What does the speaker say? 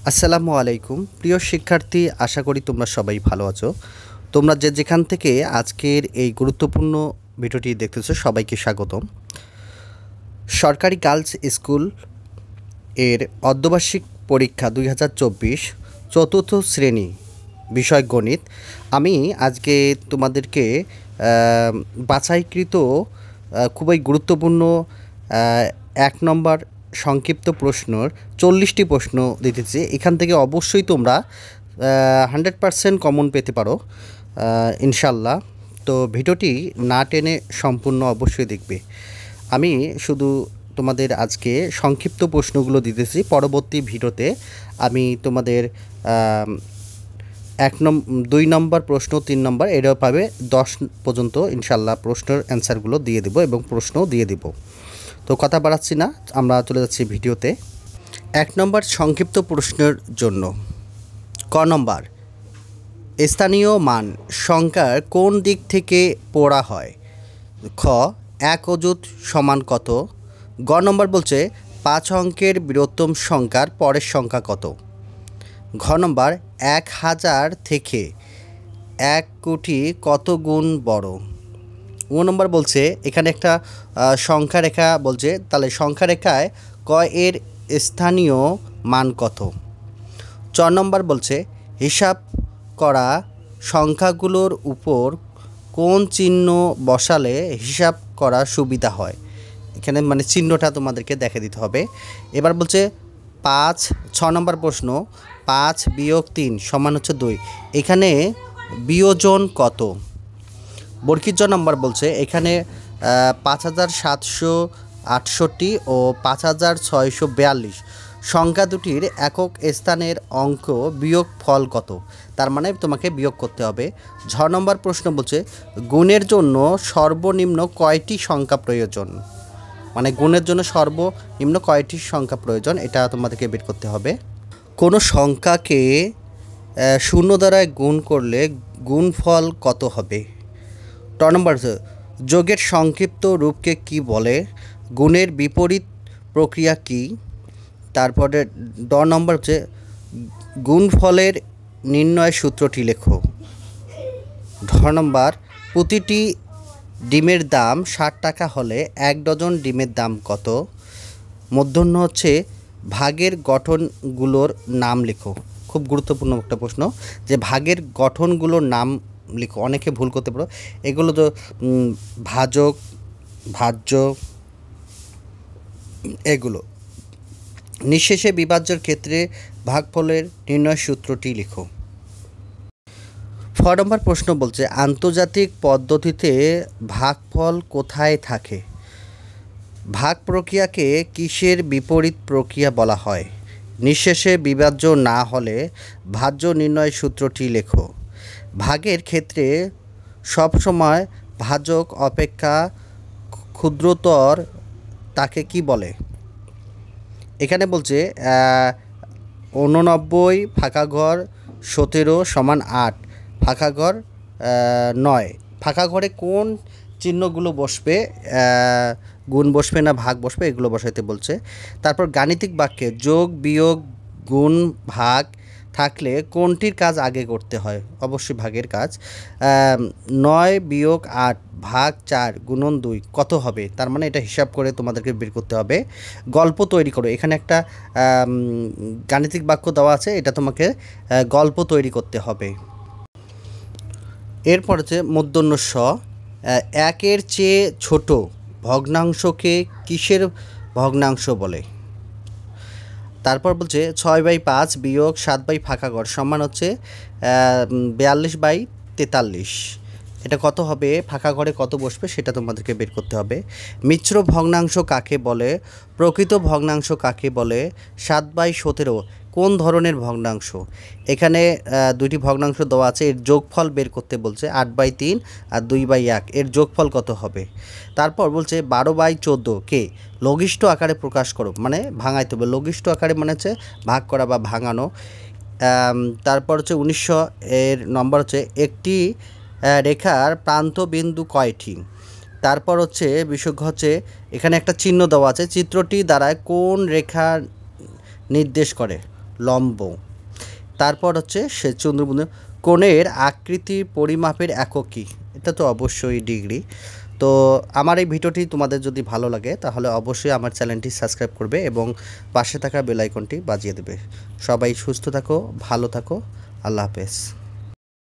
আসসালামু আলাইকুম প্রিয় শিক্ষার্থী, আশা করি তোমরা সবাই ভালো আছো। তোমরা যেখান থেকে আজকের এই গুরুত্বপূর্ণ ভিডিওটি দেখতেছো সবাইকে স্বাগতম। সরকারি গার্লস স্কুল এর অর্ধবার্ষিক পরীক্ষা 2024 চতুর্থ শ্রেণী, বিষয় গণিত। আমি আজকে তোমাদেরকে বাছাইকৃত খুবই গুরুত্বপূর্ণ 1 নম্বর সংক্ষিপ্ত প্রশ্নর 40টি প্রশ্ন দিতেছি। এখান থেকে অবশ্যই তোমরা 100% কমন পেতে পারো ইনশাল্লাহ। তো ভিডিওটি না টেনে সম্পূর্ণ অবশ্যই দেখবে। আমি শুধু তোমাদের আজকে সংক্ষিপ্ত প্রশ্নগুলো দিতেছি, পরবর্তী ভিডিওতে আমি তোমাদের 2 নম্বর প্রশ্ন, 3 নম্বর এটাও পাবে 10 পর্যন্ত ইনশাল্লাহ প্রশ্নের অ্যান্সারগুলো দিয়ে দেবো এবং প্রশ্নও দিয়ে দেবো। তো কথা বাড়াচ্ছি না, আমরা চলে যাচ্ছি ভিডিওতে। 1 নম্বর সংক্ষিপ্ত প্রশ্নের জন্য ক নম্বর, স্থানীয় মান সংখ্যার কোন দিক থেকে পড়া হয়? খ 1 অযুত সমান কত? গ নম্বর বলছে 5 অঙ্কের বৃহত্তম সংখ্যার পরের সংখ্যা কত? ঘ নম্বর 1000 থেকে 1 কোটি কত গুণ বড়? ও নম্বর বলছে এখানে একটা সংখ্যা রেখা বলছে, তাহলে সংখ্যা রেখায় ক এর স্থানীয় মান কত? 4 নম্বর বলছে হিসাব করা সংখ্যাগুলোর উপর কোন চিহ্ন বসালে হিসাব করা সুবিধা হয়? এখানে মানে চিহ্নটা তোমাদেরকে দেখে দিতে হবে। এবার বলছে 6 নম্বর প্রশ্ন, 5 বিয়োগ 3 সমান হচ্ছে 2, এখানে বিয়োজন কত? বর্গীর নম্বর বলছে এখানে 5768 ও 5642 সংখ্যা দুটির একক স্থানের অঙ্ক বিয়োগ ফল কত? তার মানে তোমাকে বিয়োগ করতে হবে। 6 নম্বর প্রশ্ন বলছে গুণের জন্য সর্বনিম্ন কয়টি সংখ্যা প্রয়োজন? মানে গুণের জন্য সর্বনিম্ন কয়টি সংখ্যা প্রয়োজন, এটা তোমাদেরকে বের করতে হবে। কোনো সংখ্যাকে 0 দ্বারা গুণ করলে গুণফল কত হবে? 10 নম্বর যোগের সংক্ষিপ্ত রূপকে কি বলে? গুণের বিপরীত প্রক্রিয়া কি? তারপরে 10 নম্বর হচ্ছে গুণফলের নির্ণয় সূত্রটি লেখো। 10 নম্বর প্রতিটি ডিমের দাম 60 টাকা হলে 1 ডজন ডিমের দাম কত? মূর্ধন্য হচ্ছে ভাগের গঠনগুলোর নাম লেখো। খুব গুরুত্বপূর্ণ একটা প্রশ্ন যে ভাগের গঠনগুলোর নাম লিখো। অনেকে ভুল করতে পারো, এগুলো তো ভাজক, ভাজ্য, এগুলো। নিঃশেষে বিভাজ্যের ক্ষেত্রে ভাগফলের নির্ণয় সূত্রটি লিখো। 4 নম্বর প্রশ্ন বলছে আন্তর্জাতিক পদ্ধতিতে ভাগফল কোথায় থাকে? ভাগ প্রক্রিয়াকে কিসের বিপরীত প্রক্রিয়া বলা হয়? নিঃশেষে বিভাজ্য না হলে ভাজ্য নির্ণয় সূত্রটি লেখো। ভাগের ক্ষেত্রে সবসময় ভাজক অপেক্ষা ক্ষুদ্রতর তাকে কি বলে? এখানে বলছে 89 ফাঁকা ঘর 17 সমান 8, ফাঁকা ঘর 9। ফাঁকা ঘরে কোন চিহ্নগুলো বসবে? গুণ বসবে না ভাগ বসবে, এগুলো বসাইতে বলছে। তারপর গাণিতিক বাক্যে যোগ বিয়োগ গুণ ভাগ থাকলে কোনটির কাজ আগে করতে হয়? অবশ্যই ভাগের কাজ। 9 বিয়োগ 8 ভাগ 4 গুণন 2 কত হবে? তার মানে এটা হিসাব করে তোমাদেরকে বের করতে হবে। গল্প তৈরি করো। এখানে একটা গাণিতিক বাক্য দেওয়া আছে, এটা তোমাকে গল্প তৈরি করতে হবে। এরপর হচ্ছে মূর্ধন্য ষ, 1-এর চেয়ে ছোট ভগ্নাংশকে কিসের ভগ্নাংশ বলে? তারপর বলছে 6/5 বিয়োগ 7 ফাঁকা ঘর সমান হচ্ছে 42/43, এটা কত হবে? ফাঁকা ঘরে কত বসবে সেটা তোমাদেরকে বের করতে হবে। মিশ্র ভগ্নাংশ কাকে বলে? প্রকৃত ভগ্নাংশ কাকে বলে? 7/17 কোন ধরনের ভগ্নাংশ? এখানে 2টি ভগ্নাংশ দেওয়া আছে, এর যোগফল বের করতে বলছে। 8/3 আর 2/1, এর যোগফল কত হবে? তারপর বলছে 12/14 কে লঘিষ্ঠ আকারে প্রকাশ করো, মানে ভাঙাইতে হবে। লঘিষ্ঠ আকারে মানে হচ্ছে ভাগ করা বা ভাঙানো। তারপর হচ্ছে 1900 এর নম্বর হচ্ছে একটি রেখার প্রান্ত বিন্দু কয়টি? তারপর হচ্ছে বিশেষজ্ঞ হচ্ছে এখানে একটা চিহ্ন দেওয়া আছে, চিত্রটি দ্বারা কোন রেখা নির্দেশ করে? লম্ব। তারপর হচ্ছে সে চন্দ্রবিন্দু কোণের আকৃতি পরিমাপের একক কী? এটা তো অবশ্যই ডিগ্রি। তো আমার এই ভিডিওটি তোমাদের যদি ভালো লাগে তাহলে অবশ্যই আমার চ্যানেলটি সাবস্ক্রাইব করবে এবং পাশে থাকা বেল আইকনটি বাজিয়ে দেবে। সবাই সুস্থ থাকো, ভালো থাকো, আল্লাহ হাফেজ।